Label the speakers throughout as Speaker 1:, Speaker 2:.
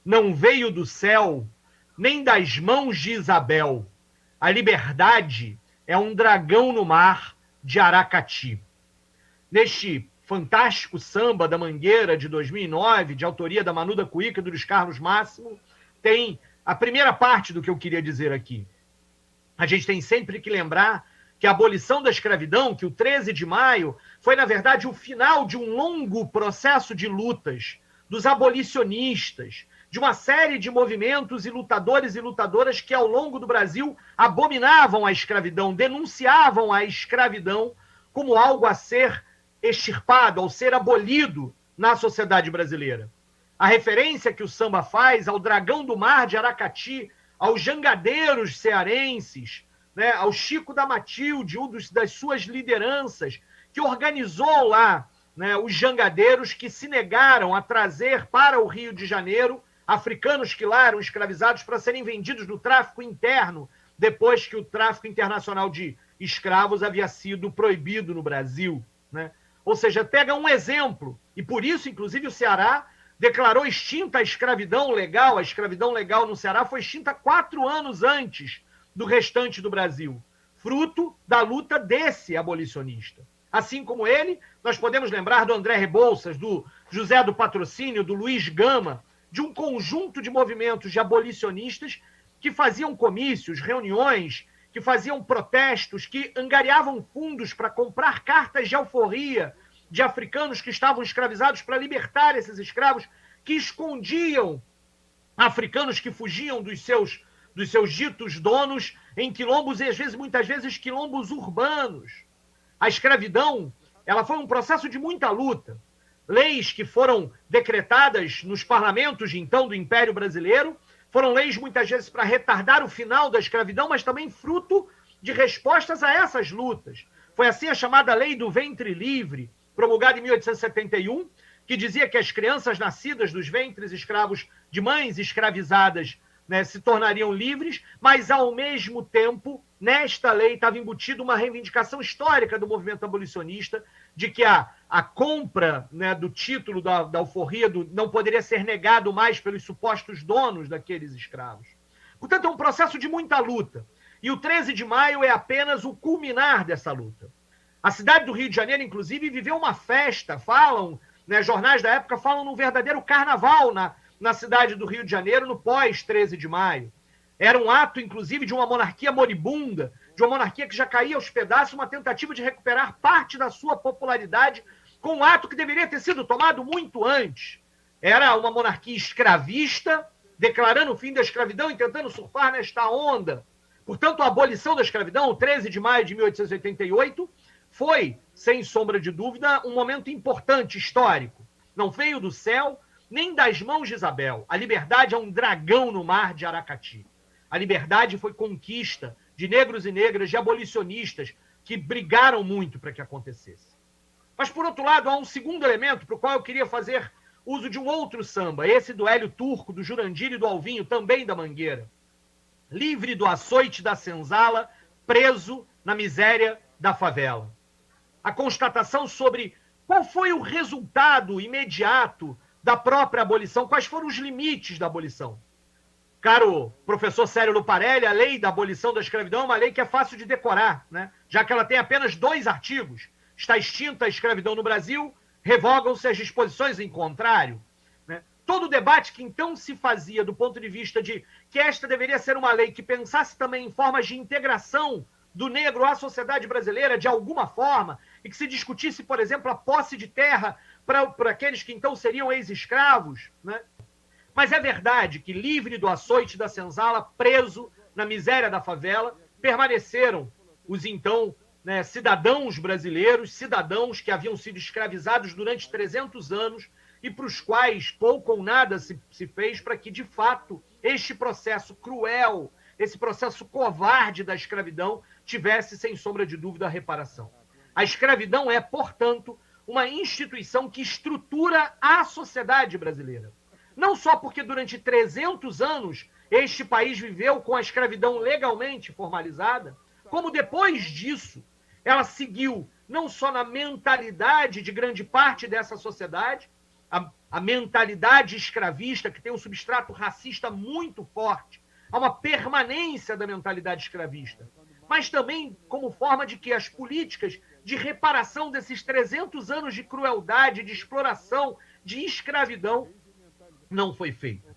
Speaker 1: não veio do céu, nem das mãos de Isabel. A liberdade é um dragão no mar de Aracati. Neste fantástico samba da Mangueira de 2009, de autoria da Manu da Cuíca e do Luiz Carlos Máximo, tem a primeira parte do que eu queria dizer aqui. A gente tem sempre que lembrar que a abolição da escravidão, que o 13 de maio, foi, na verdade, o final de um longo processo de lutas dos abolicionistas, de uma série de movimentos e lutadores e lutadoras que, ao longo do Brasil, abominavam a escravidão, denunciavam a escravidão como algo a ser extirpado, ao ser abolido na sociedade brasileira. A referência que o samba faz ao dragão do mar de Aracati, aos jangadeiros cearenses, né, ao Chico da Matilde, das suas lideranças, que organizou lá, né, os jangadeiros que se negaram a trazer para o Rio de Janeiro africanos que lá eram escravizados para serem vendidos no tráfico interno, depois que o tráfico internacional de escravos havia sido proibido no Brasil, né? Ou seja, pega um exemplo, e por isso, inclusive, o Ceará declarou extinta a escravidão legal. A escravidão legal no Ceará foi extinta 4 anos antes do restante do Brasil, fruto da luta desse abolicionista. Assim como ele, nós podemos lembrar do André Rebouças, do José do Patrocínio, do Luiz Gama, de um conjunto de movimentos de abolicionistas que faziam comícios, reuniões, que faziam protestos, que angariavam fundos para comprar cartas de alforria de africanos que estavam escravizados para libertar esses escravos, que escondiam africanos que fugiam dos seus ditos donos em quilombos, e às vezes, muitas vezes, quilombos urbanos. A escravidão, ela foi um processo de muita luta. Leis que foram decretadas nos parlamentos, então, do Império Brasileiro, foram leis, muitas vezes, para retardar o final da escravidão, mas também fruto de respostas a essas lutas. Foi assim a chamada Lei do Ventre Livre, promulgada em 1871, que dizia que as crianças nascidas dos ventres escravos de mães escravizadas, né, se tornariam livres, mas, ao mesmo tempo, nesta lei estava embutida uma reivindicação histórica do movimento abolicionista de que a compra, né, do título da alforria não poderia ser negado mais pelos supostos donos daqueles escravos. Portanto, é um processo de muita luta. E o 13 de maio é apenas o culminar dessa luta. A cidade do Rio de Janeiro, inclusive, viveu uma festa, falam, né, jornais da época falam num verdadeiro carnaval na cidade do Rio de Janeiro, no pós-13 de maio. Era um ato, inclusive, de uma monarquia moribunda, de uma monarquia que já caía aos pedaços, uma tentativa de recuperar parte da sua popularidade com um ato que deveria ter sido tomado muito antes. Era uma monarquia escravista, declarando o fim da escravidão e tentando surfar nesta onda. Portanto, a abolição da escravidão, o 13 de maio de 1888, foi, sem sombra de dúvida, um momento importante, histórico. Não veio do céu, nem das mãos de Isabel. A liberdade é um dragão no mar de Aracati. A liberdade foi conquista de negros e negras, de abolicionistas, que brigaram muito para que acontecesse. Mas, por outro lado, há um segundo elemento para o qual eu queria fazer uso de um outro samba, esse do Hélio Turco, do Jurandir e do Alvinho, também da Mangueira. Livre do açoite da senzala, preso na miséria da favela. A constatação sobre qual foi o resultado imediato da própria abolição, quais foram os limites da abolição. Caro professor Célio Luparelli, a lei da abolição da escravidão é uma lei que é fácil de decorar, né? Já que ela tem apenas 2 artigos. Está extinta a escravidão no Brasil, revogam-se as disposições em contrário. Né? Todo o debate que então se fazia do ponto de vista de que esta deveria ser uma lei que pensasse também em formas de integração do negro à sociedade brasileira de alguma forma, e que se discutisse, por exemplo, a posse de terra para aqueles que então seriam ex-escravos, né? Mas é verdade que, livre do açoite da senzala, preso na miséria da favela, permaneceram os então, né, cidadãos brasileiros, cidadãos que haviam sido escravizados durante 300 anos e para os quais pouco ou nada se fez para que, de fato, este processo cruel, esse processo covarde da escravidão tivesse, sem sombra de dúvida, a reparação. A escravidão é, portanto, uma instituição que estrutura a sociedade brasileira. Não só porque durante 300 anos este país viveu com a escravidão legalmente formalizada, como depois disso ela seguiu não só na mentalidade de grande parte dessa sociedade, a mentalidade escravista, que tem um substrato racista muito forte, há uma permanência da mentalidade escravista, mas também como forma de que as políticas de reparação desses 300 anos de crueldade, de exploração, de escravidão, não foi feita.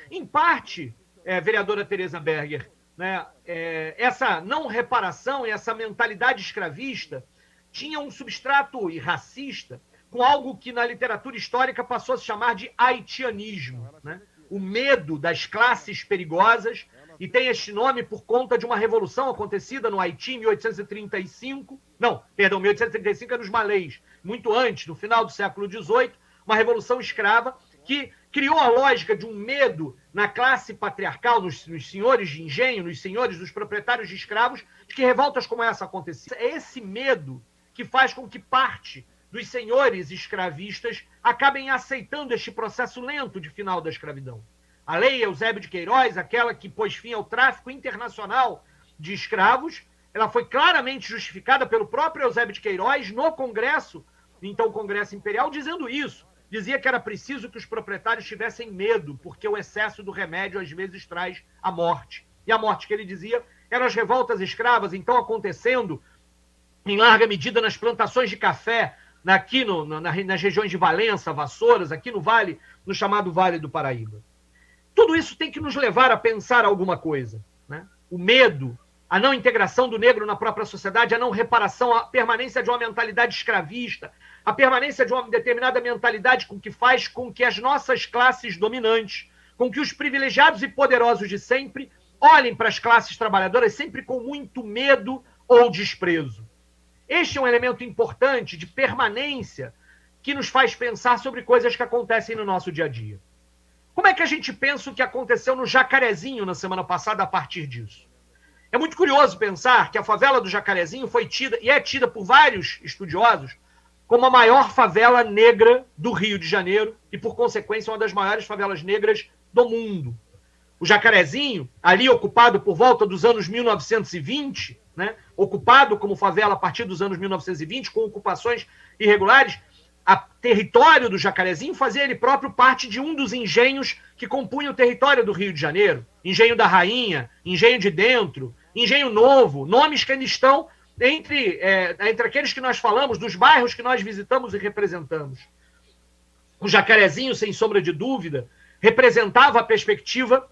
Speaker 1: Em parte, vereadora Tereza Berger, né, essa não reparação e essa mentalidade escravista tinha um substrato racista com algo que na literatura histórica passou a se chamar de haitianismo, né? O medo das classes perigosas, e tem este nome por conta de uma revolução acontecida no Haiti em 1835, não, perdão, 1835 é nos Malês, muito antes, no final do século XVIII, uma revolução escrava que criou a lógica de um medo na classe patriarcal, nos senhores de engenho, nos senhores, dos proprietários de escravos, de que revoltas como essa aconteciam. É esse medo que faz com que parte dos senhores escravistas acabem aceitando este processo lento de final da escravidão. A lei Eusébio de Queiroz, aquela que pôs fim ao tráfico internacional de escravos, ela foi claramente justificada pelo próprio Eusébio de Queiroz no Congresso, então Congresso Imperial, dizendo isso. Dizia que era preciso que os proprietários tivessem medo, porque o excesso do remédio às vezes traz a morte. E a morte que ele dizia eram as revoltas escravas, então acontecendo em larga medida nas plantações de café, aqui nas regiões de Valença, Vassouras, aqui no Vale, no chamado Vale do Paraíba. Tudo isso tem que nos levar a pensar alguma coisa, né? O medo, a não integração do negro na própria sociedade, a não reparação, a permanência de uma mentalidade escravista, a permanência de uma determinada mentalidade com que faz com que as nossas classes dominantes, com que os privilegiados e poderosos de sempre olhem para as classes trabalhadoras sempre com muito medo ou desprezo. Este é um elemento importante de permanência que nos faz pensar sobre coisas que acontecem no nosso dia a dia. Como é que a gente pensa o que aconteceu no Jacarezinho na semana passada a partir disso? É muito curioso pensar que a favela do Jacarezinho foi tida, e é tida por vários estudiosos, como a maior favela negra do Rio de Janeiro e, por consequência, uma das maiores favelas negras do mundo. O Jacarezinho, ali ocupado por volta dos anos 1920, né, ocupado como favela a partir dos anos 1920, com ocupações irregulares, o território do Jacarezinho fazia ele próprio parte de um dos engenhos que compunham o território do Rio de Janeiro. Engenho da Rainha, Engenho de Dentro, Engenho Novo, nomes que ainda estão entre aqueles que nós falamos, dos bairros que nós visitamos e representamos. O Jacarezinho, sem sombra de dúvida, representava a perspectiva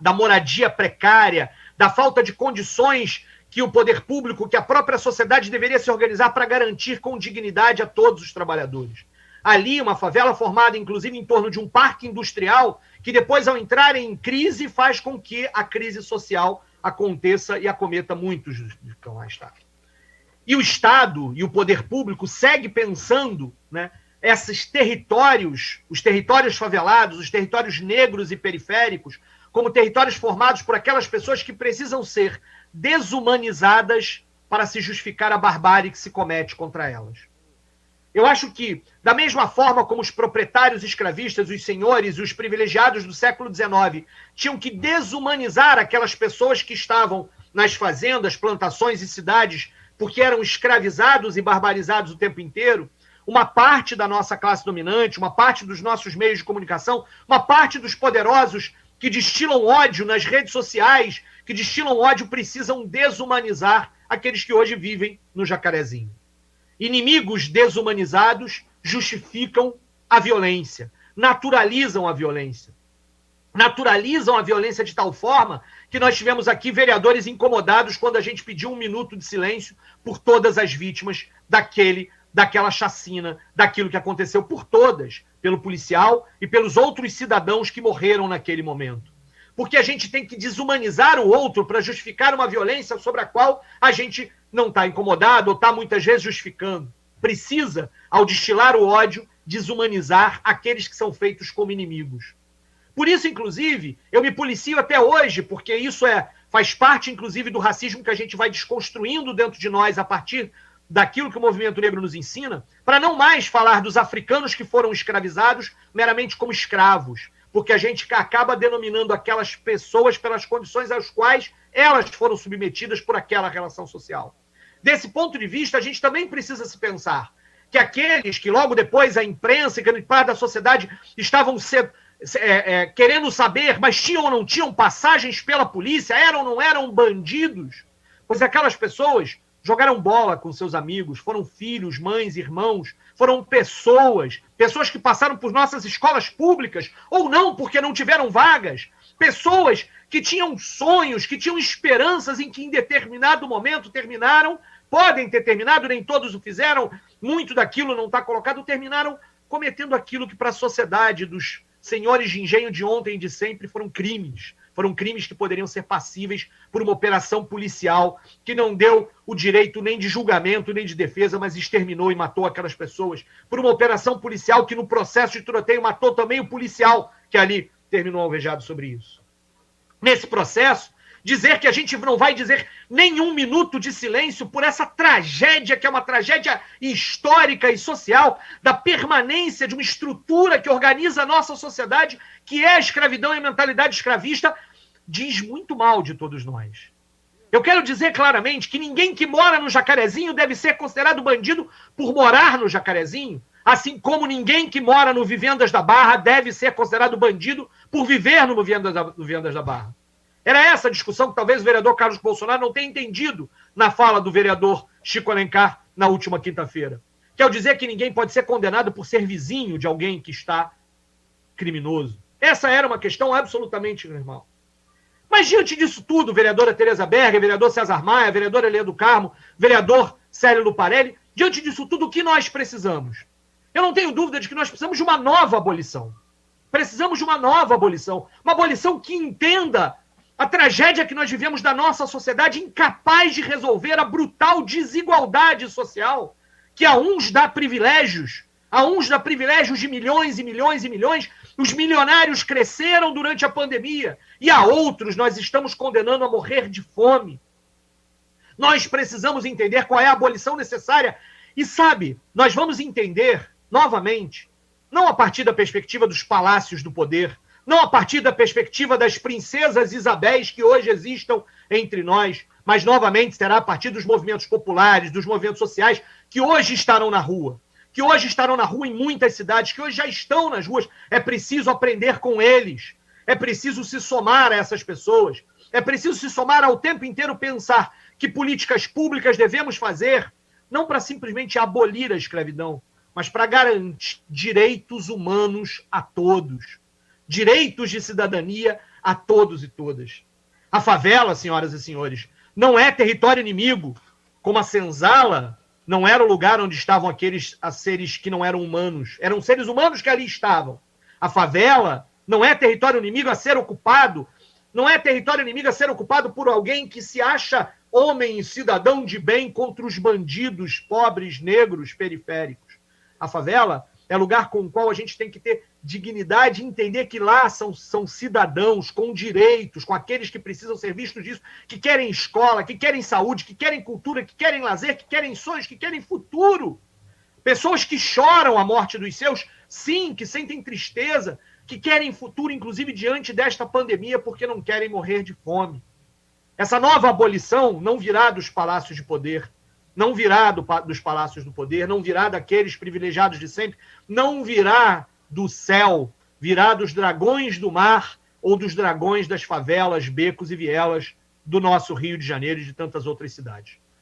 Speaker 1: da moradia precária, da falta de condições que o poder público, que a própria sociedade deveria se organizar para garantir com dignidade a todos os trabalhadores. Ali, uma favela formada, inclusive, em torno de um parque industrial, que depois, ao entrar em crise, faz com que a crise social aconteça e acometa muitos que estão lá. E o Estado e o poder público segue pensando, né, esses territórios, os territórios favelados, os territórios negros e periféricos, como territórios formados por aquelas pessoas que precisam ser desumanizadas para se justificar a barbárie que se comete contra elas. Eu acho que, da mesma forma como os proprietários escravistas, os senhores e os privilegiados do século XIX tinham que desumanizar aquelas pessoas que estavam nas fazendas, plantações e cidades porque eram escravizados e barbarizados o tempo inteiro, uma parte da nossa classe dominante, uma parte dos nossos meios de comunicação, uma parte dos poderosos que destilam ódio nas redes sociais, que destilam ódio, precisam desumanizar aqueles que hoje vivem no Jacarezinho. Inimigos desumanizados justificam a violência, naturalizam a violência. Naturalizam a violência de tal forma que nós tivemos aqui vereadores incomodados quando a gente pediu 1 minuto de silêncio por todas as vítimas daquela chacina, daquilo que aconteceu por todas, pelo policial e pelos outros cidadãos que morreram naquele momento. Porque a gente tem que desumanizar o outro para justificar uma violência sobre a qual a gente não está incomodado ou está muitas vezes justificando. Precisa, ao destilar o ódio, desumanizar aqueles que são feitos como inimigos. Por isso, inclusive, eu me policio até hoje, porque isso faz parte, inclusive, do racismo que a gente vai desconstruindo dentro de nós a partir daquilo que o movimento negro nos ensina, para não mais falar dos africanos que foram escravizados meramente como escravos, porque a gente acaba denominando aquelas pessoas pelas condições às quais elas foram submetidas por aquela relação social. Desse ponto de vista, a gente também precisa se pensar que aqueles que logo depois a imprensa e grande parte da sociedade estavam querendo saber, mas tinham ou não tinham passagens pela polícia, eram ou não eram bandidos, pois aquelas pessoas jogaram bola com seus amigos, foram filhos, mães, irmãos, foram pessoas que passaram por nossas escolas públicas, ou não, porque não tiveram vagas, pessoas que tinham sonhos, que tinham esperanças em que em determinado momento terminaram, podem ter terminado, nem todos o fizeram, muito daquilo não está colocado, terminaram cometendo aquilo que para a sociedade dos senhores de engenho de ontem e de sempre foram crimes. Foram crimes que poderiam ser passíveis por uma operação policial que não deu o direito nem de julgamento, nem de defesa, mas exterminou e matou aquelas pessoas. Por uma operação policial que no processo de tiroteio matou também o policial que ali terminou alvejado sobre isso. Nesse processo, dizer que a gente não vai dizer nenhum minuto de silêncio por essa tragédia, que é uma tragédia histórica e social, da permanência de uma estrutura que organiza a nossa sociedade, que é a escravidão e a mentalidade escravista, diz muito mal de todos nós. Eu quero dizer claramente que ninguém que mora no Jacarezinho deve ser considerado bandido por morar no Jacarezinho, assim como ninguém que mora no Vivendas da Barra deve ser considerado bandido por viver no Vivendas da Barra. Era essa a discussão que talvez o vereador Carlos Bolsonaro não tenha entendido na fala do vereador Chico Alencar na última quinta-feira. Que ao dizer que ninguém pode ser condenado por ser vizinho de alguém que está criminoso. Essa era uma questão absolutamente normal. Mas diante disso tudo, vereadora Tereza Berger, vereador César Maia, vereadora Helena do Carmo, vereador Célio Luparelli, diante disso tudo, o que nós precisamos? Eu não tenho dúvida de que nós precisamos de uma nova abolição. Precisamos de uma nova abolição. Uma abolição que entenda a tragédia que nós vivemos da nossa sociedade, incapaz de resolver a brutal desigualdade social, que a uns dá privilégios, de milhões e milhões e milhões, os milionários cresceram durante a pandemia, e a outros nós estamos condenando a morrer de fome. Nós precisamos entender qual é a abolição necessária, e sabe, nós vamos entender, novamente, não a partir da perspectiva dos palácios do poder, não a partir da perspectiva das princesas Isabéis que hoje existam entre nós, mas novamente será a partir dos movimentos populares, dos movimentos sociais, que hoje estarão na rua. Que hoje estarão na rua em muitas cidades, que hoje já estão nas ruas. É preciso aprender com eles. É preciso se somar a essas pessoas. É preciso se somar ao tempo inteiro pensar que políticas públicas devemos fazer, não para simplesmente abolir a escravidão, mas para garantir direitos humanos a todos. Direitos de cidadania a todos e todas. A favela, senhoras e senhores, não é território inimigo, como a senzala não era o lugar onde estavam aqueles seres que não eram humanos. Eram seres humanos que ali estavam. A favela não é território inimigo a ser ocupado, não é território inimigo a ser ocupado por alguém que se acha homem e cidadão de bem contra os bandidos, pobres, negros, periféricos. A favela é lugar com o qual a gente tem que ter dignidade e entender que lá são cidadãos com direitos, com aqueles que precisam ser vistos disso, que querem escola, que querem saúde, que querem cultura, que querem lazer, que querem sonhos, que querem futuro. Pessoas que choram a morte dos seus, sim, que sentem tristeza, que querem futuro, inclusive diante desta pandemia, porque não querem morrer de fome. Essa nova abolição não virá dos palácios de poder, não virá dos palácios do poder, não virá daqueles privilegiados de sempre, não virá do céu, virá dos dragões do mar ou dos dragões das favelas, becos e vielas do nosso Rio de Janeiro e de tantas outras cidades.